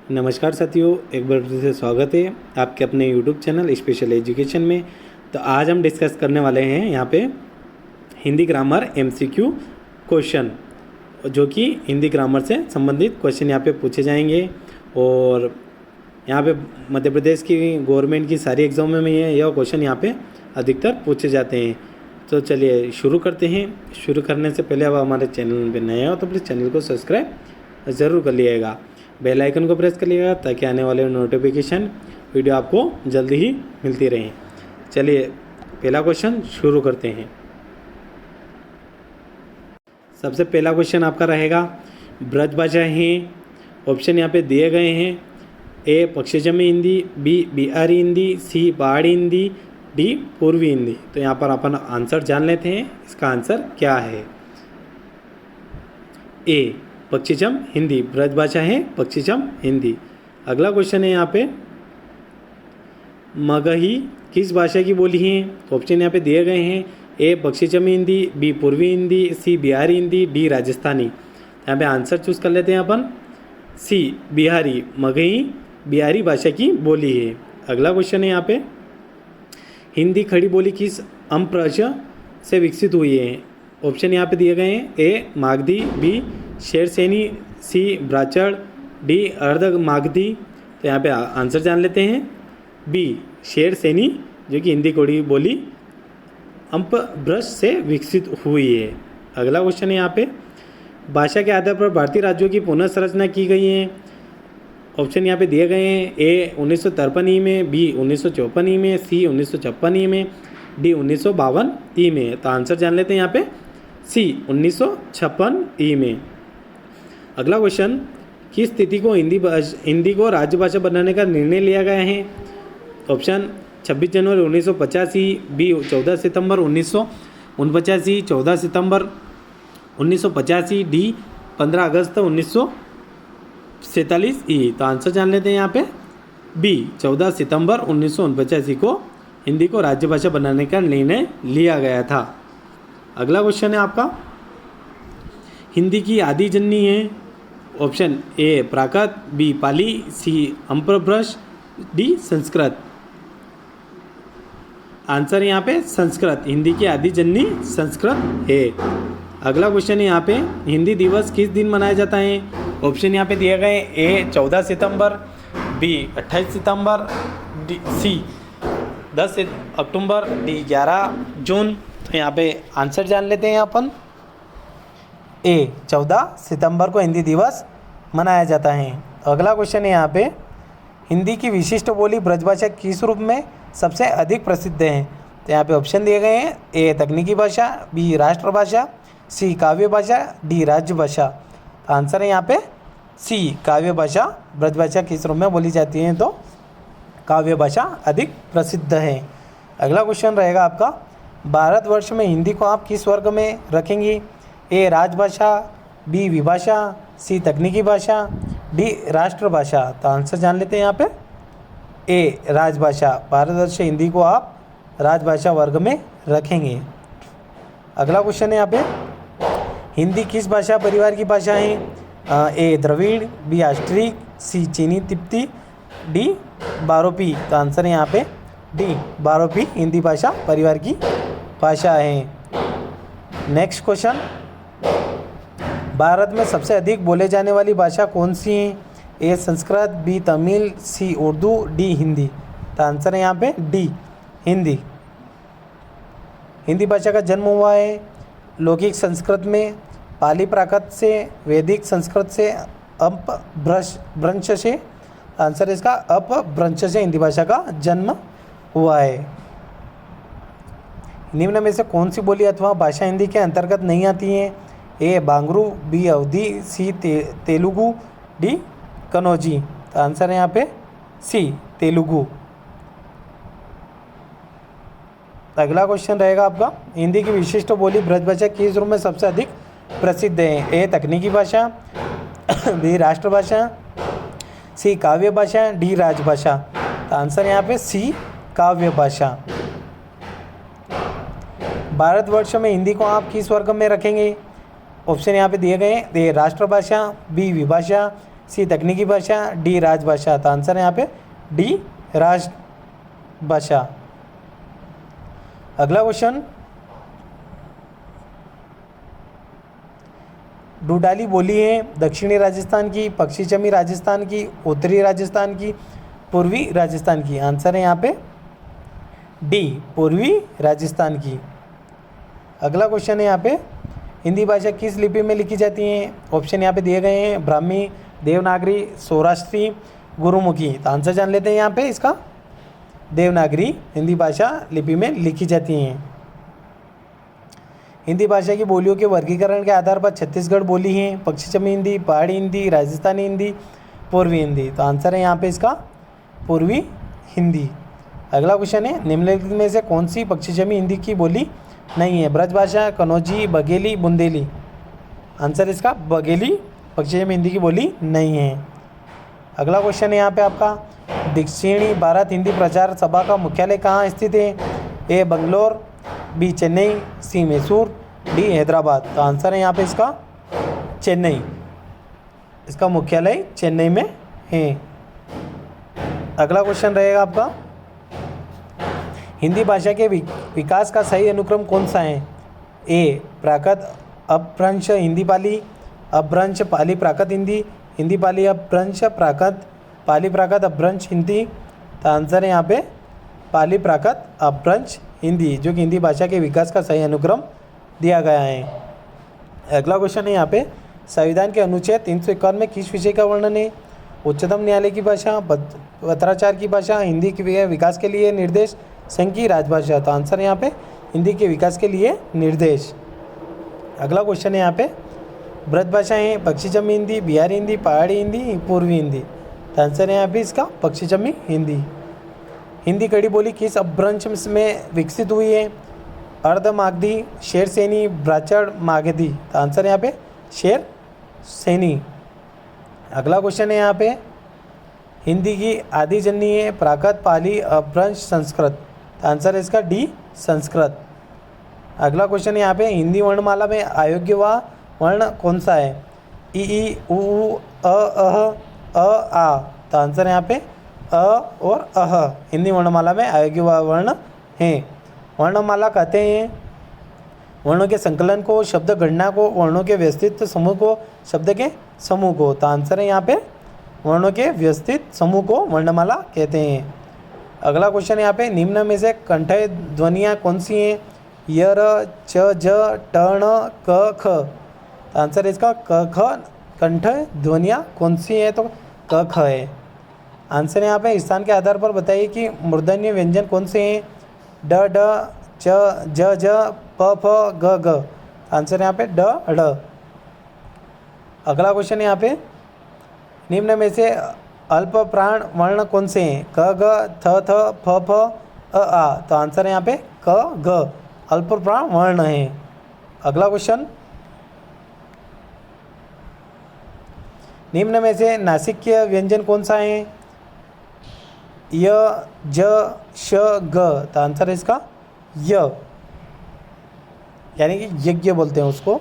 नमस्कार साथियों, एक बार फिर से स्वागत है आपके अपने यूट्यूब चैनल स्पेशल एजुकेशन में। तो आज हम डिस्कस करने वाले हैं यहाँ पे हिंदी ग्रामर एमसीक्यू क्वेश्चन, जो कि हिंदी ग्रामर से संबंधित क्वेश्चन यहाँ पे पूछे जाएंगे। और यहाँ पे मध्य प्रदेश की गवर्नमेंट की सारी एग्जामों में यह क्वेश्चन यहाँ पे अधिकतर पूछे जाते हैं। तो चलिए शुरू करते हैं। शुरू करने से पहले अब हमारे चैनल पे नए हो तो प्लीज़ चैनल को सब्सक्राइब ज़रूर कर लिएगा, बेल आइकन को प्रेस कर लिएगा ताकि आने वाले नोटिफिकेशन वीडियो आपको जल्दी ही मिलती रहे। चलिए पहला क्वेश्चन शुरू करते हैं। सबसे पहला क्वेश्चन आपका रहेगा ब्रज भाषा है। ऑप्शन यहाँ पे दिए गए हैं। ए पक्षजमी हिंदी, बी बिहारी हिंदी, सी पहाड़ी हिंदी, डी पूर्वी हिंदी। तो यहाँ पर अपन आंसर जान लेते हैं, इसका आंसर क्या है। ए पक्षिजम हिंदी, ब्रज भाषा है पक्षिजम हिंदी। अगला क्वेश्चन है यहाँ पे मगही किस भाषा की बोली है। ऑप्शन यहाँ पे दिए गए हैं। ए पक्षिजमी हिंदी, बी पूर्वी हिंदी, सी बिहारी हिंदी, डी राजस्थानी। यहाँ पे आंसर चूज कर लेते हैं अपन, सी बिहारी। मगही बिहारी भाषा की बोली है। अगला क्वेश्चन है यहाँ पे हिंदी खड़ी बोली किस अम्प्रज से विकसित हुई है। ऑप्शन यहाँ पे दिए गए हैं। ए मागधी, बी शेरसेनी, सी ब्राचड़, डी अर्ध मागधी। तो यहाँ पे आंसर जान लेते हैं, बी शेरसेनी, जो कि हिंदी खड़ी बोली अम्प्रज से विकसित हुई है। अगला क्वेश्चन है यहाँ पे भाषा के आधार पर भारतीय राज्यों की पुनः संरचना की गई है। ऑप्शन यहाँ पे दिए गए हैं। ए 1953 ई में, बी 1954 ई में, सी 1956 ई में, डी 1952 ई में। तो आंसर जान लेते हैं यहाँ पे, सी 1956 ई में। अगला क्वेश्चन किस स्थिति को हिंदी को राज्यभाषा बनाने का निर्णय लिया गया है। ऑप्शन 26 जनवरी 1985, बी 14 सितंबर 1949, 14 सितंबर 1985, डी 15 अगस्त 1947 ई। तो आंसर जान लेते हैं यहाँ पे, बी 14 सितंबर 1949 को हिंदी को राज्यभाषा बनाने का निर्णय लिया गया था। अगला क्वेश्चन है आपका हिंदी की आदि जननी है। Option A Prakrit, B Pali, C Apabhramsha, D Sanskrit. Answer यहाँ पे संस्कृत, हिंदी की आदि जननी संस्कृत है। अगला क्वेश्चन है यहाँ पे हिंदी दिवस किस दिन मनाया जाता है। ऑप्शन यहाँ पे दिए गए। ए 14 सितंबर, बी 28 सितंबर, डी सी 10 अक्टूबर, डी 11 जून। तो यहाँ पे आंसर जान लेते हैं अपन, ए 14 सितंबर को हिंदी दिवस मनाया जाता है। अगला क्वेश्चन है यहाँ पे हिंदी की विशिष्ट बोली ब्रजभाषा किस रूप में सबसे अधिक प्रसिद्ध है। तो यहाँ पे ऑप्शन दिए गए हैं। ए तकनीकी भाषा, बी राष्ट्रभाषा, सी काव्य भाषा, डी राज्य भाषा। तो आंसर है यहाँ पे सी काव्य भाषा। ब्रजभाषा किस रूप में बोली जाती है, तो काव्य भाषा अधिक प्रसिद्ध है। अगला क्वेश्चन रहेगा आपका भारतवर्ष में हिंदी को आप किस वर्ग में रखेंगे। ए राजभाषा, बी विभाषा, सी तकनीकी भाषा, डी राष्ट्रभाषा। तो आंसर जान लेते हैं यहाँ पे, ए राजभाषा। भारतवर्ष हिंदी को आप राजभाषा वर्ग में रखेंगे। अगला क्वेश्चन है यहाँ पे हिंदी किस भाषा परिवार की भाषा है। ए द्रविड़, बी ऑस्ट्रिक, सी चीनी तिब्बती, डी बारोपी। तो आंसर है यहाँ पे डी बारोपी हिंदी भाषा परिवार की भाषा है। नेक्स्ट क्वेश्चन भारत में सबसे अधिक बोले जाने वाली भाषा कौन सी है। ए संस्कृत, बी तमिल, सी उर्दू, डी हिंदी। तो आंसर है यहाँ पे डी हिंदी। हिंदी भाषा का जन्म हुआ है लौकिक संस्कृत में, पाली प्राकृत से, वैदिक संस्कृत से, अपभ्रंश से। आंसर इसका अपभ्रंश से हिंदी भाषा का जन्म हुआ है। निम्न में से कौन सी बोली अथवा भाषा हिंदी के अंतर्गत नहीं आती है। ए बांगरू, बी अवधी, सी तेलुगु, डी कनौजी। तो आंसर है यहाँ पे सी तेलुगु। अगला क्वेश्चन रहेगा आपका हिंदी की विशिष्ट बोली ब्रजभाषा किस रूप में सबसे अधिक प्रसिद्ध है। ए तकनीकी भाषा, बी राष्ट्रभाषा, सी काव्य भाषा, डी राजभाषा। तो आंसर यहाँ पे सी काव्य भाषा। भारतवर्ष में हिंदी को आप किस वर्ग में रखेंगे। ऑप्शन यहाँ पे दिए गए हैं। ए राष्ट्रभाषा, बी विभाषा, सी तकनीकी भाषा, डी राजभाषा। तो आंसर है यहाँ पे डी राजभाषा। अगला क्वेश्चन, डूडाली बोली है दक्षिणी राजस्थान की, पश्चिमी राजस्थान की, उत्तरी राजस्थान की, पूर्वी राजस्थान की। आंसर है यहाँ पे डी पूर्वी राजस्थान की। अगला क्वेश्चन है यहाँ पे, हिंदी भाषा किस लिपि में लिखी जाती है? ऑप्शन यहाँ पे दिए गए हैं, ब्राह्मी, देवनागरी, सौराष्ट्री, गुरुमुखी। तो आंसर जान लेते हैं यहाँ पे इसका, देवनागरी हिंदी भाषा लिपि में लिखी जाती हैं। हिंदी भाषा की बोलियों के वर्गीकरण के आधार पर छत्तीसगढ़ बोली है, पश्चिमी हिंदी, पहाड़ी हिंदी, राजस्थानी हिंदी, पूर्वी हिंदी। तो आंसर है यहाँ पे इसका पूर्वी हिंदी। अगला क्वेश्चन है, निम्नलिखित में से कौन सी पश्चिमी हिंदी की बोली नहीं है? ब्रजभाषा, कनौजी, बघेली, बुंदेली। आंसर इसका बघेली पश्चिमी हिंदी की बोली नहीं है। अगला क्वेश्चन है यहाँ पे आपका, दक्षिणी भारत हिंदी प्रचार सभा का मुख्यालय कहाँ स्थित है? ए बंगलोर, बी चेन्नई, सी मैसूर, डी हैदराबाद। तो आंसर है यहाँ पे इसका चेन्नई, इसका मुख्यालय चेन्नई में है। अगला क्वेश्चन रहेगा आपका, हिंदी भाषा के विकास का सही अनुक्रम कौन सा है? ए प्राकृत अपभ्रंश हिंदी पाली, अपभ्रंश पाली प्राकृत हिंदी, हिंदी पाली अपभ्रंश प्राकृत, पाली प्राकृत अपभ्रंश हिंदी। तो आंसर है यहाँ पे पाली प्राकृत अपभ्रंश हिंदी, जो कि हिंदी भाषा के विकास का सही अनुक्रम दिया गया है। अगला क्वेश्चन है यहाँ पे, संविधान के अनुच्छेद 351 में किस विषय का वर्णन है? उच्चतम न्यायालय की भाषा, पत्राचार की भाषा, हिंदी के विकास के लिए निर्देश, संघ की राजभाषा। तो आंसर यहाँ पे हिंदी के विकास के लिए निर्देश। अगला क्वेश्चन है यहाँ पे, ब्रजभाषाएँ पश्चिमी हिंदी, बिहारी हिंदी, पहाड़ी हिंदी, पूर्वी हिंदी। तो आंसर है यहाँ पे इसका पश्चिमी हिंदी। हिंदी कड़ी बोली किस अपभ्रंश में विकसित हुई है? अर्धमागधी, शेरसेनी, ब्राह्मण, मागधी। तो आंसर यहाँ पे शेरसेनी। अगला क्वेश्चन है यहाँ पे, हिंदी की आदि जननी है प्राकृत, पाली, अपभ्रंश, संस्कृत। तो आंसर है इसका डी संस्कृत। अगला क्वेश्चन है यहाँ पे, हिंदी वर्णमाला में अयोग्य व वर्ण कौन सा है? ई, उ, अ, आ। तो आंसर है यहाँ पे अ और अह हिंदी वर्णमाला में अयोग्य वर्ण हैं। वर्णमाला कहते हैं वर्णों के संकलन को, शब्द गणना को, वर्णों के व्यवस्थित समूह को, शब्द के समूह को। तो आंसर है यहाँ पे वर्णों के व्यवस्थित समूह को वर्णमाला कहते हैं। अगला क्वेश्चन यहाँ पे, निम्न में से कंठय ध्वनियाँ कौन सी हैं? य, र, च, ज, ट, ण, क, ख। तो आंसर है इसका क, ख। कंठय ध्वनियाँ कौन सी है? तो क, ख है। आंसर यहाँ पे स्थान के आधार पर बताइए कि मूर्धन्य व्यंजन कौन से हैं? ड, ढ, च, ज, झ, प, फ, ग, घ। आंसर यहाँ पे ड, ढ। अगला क्वेश्चन यहाँ पे, निम्न में से अल्प प्राण वर्ण कौन से हैं? क, ग, थ, थ, फ, फ, अ, आ। तो आंसर है यहाँ पे क, ग अल्प प्राण वर्ण है। अगला क्वेश्चन, निम्न में से नासिक्य व्यंजन कौन सा है? य, ज, श, ग। तो आंसर है इसका य, यानी कि यज्ञ बोलते हैं उसको।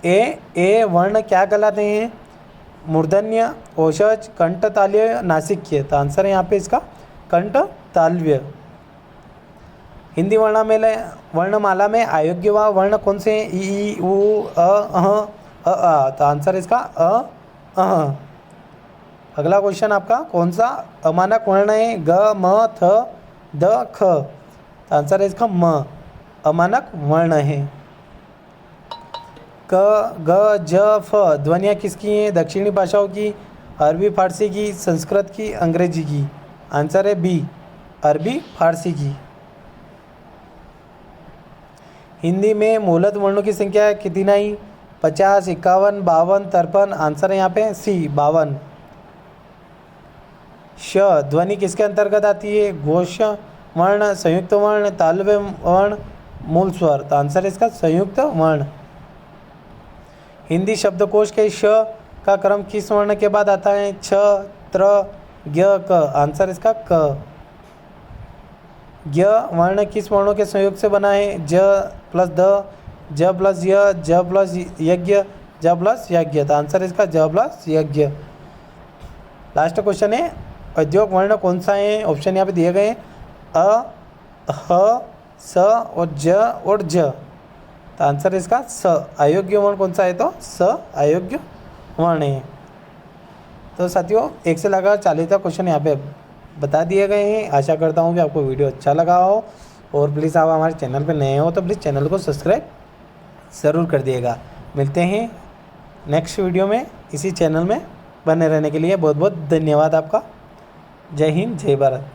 ए वर्ण क्या कहलाते हैं? मूर्धन्य, औषज, कंठ तालव्य, नासिक्य। तो आंसर है यहाँ पे इसका कंठ तालव्य। हिंदी वर्णमाला में अयोग्य व वर्ण कौन से हैं? ई, उ, अ, आ। तो आंसर इसका अ। अगला क्वेश्चन आपका, कौन सा अमानक वर्ण है? ग, म, थ, द, ख। तो आंसर है इसका म अमानक वर्ण है। क, ग, ज, फ ध्वनियाँ किसकी हैं? दक्षिणी भाषाओं की, अरबी फारसी की, संस्कृत की, अंग्रेजी की। आंसर है बी अरबी फारसी की। हिंदी में मूलत वर्णों की संख्या कितनी आई? 50, 51, 52, 53। आंसर है यहाँ पे सी 52। श ध्वनि किसके अंतर्गत आती है? घोष वर्ण, संयुक्त वर्ण, तालव्य वर्ण, मूल स्वर। तो आंसर है इसका संयुक्त वर्ण। हिंदी शब्दकोश के श का क्रम किस वर्ण के बाद आता है? छ, त्र, ज्ञ, क। आंसर इसका क। ज्ञ वर्ण किस वर्णों के संयोग से बना है? ज प्लस द, ज प्लस य, ज प्लस यज्ञ, ज प्लस यज्ञ। तो आंसर इसका ज प्लस यज्ञ। लास्ट क्वेश्चन है उद्योग वर्ण कौन सा है। ऑप्शन यहाँ पे दिए गए हैं अ, ह, स और ज और ज। तो आंसर इसका स। अयोग्य वर्ण कौन सा है, तो स अयोग्य वर्ण है। तो साथियों 1 से लगाकर 40 तक क्वेश्चन यहाँ पे बता दिए गए हैं। आशा करता हूँ कि आपको वीडियो अच्छा लगा हो, और प्लीज़ आप हमारे चैनल पर नए हो तो प्लीज़ चैनल को सब्सक्राइब ज़रूर कर दिएगा। मिलते हैं नेक्स्ट वीडियो में। इसी चैनल में बने रहने के लिए बहुत बहुत धन्यवाद आपका। जय हिंद, जय भारत।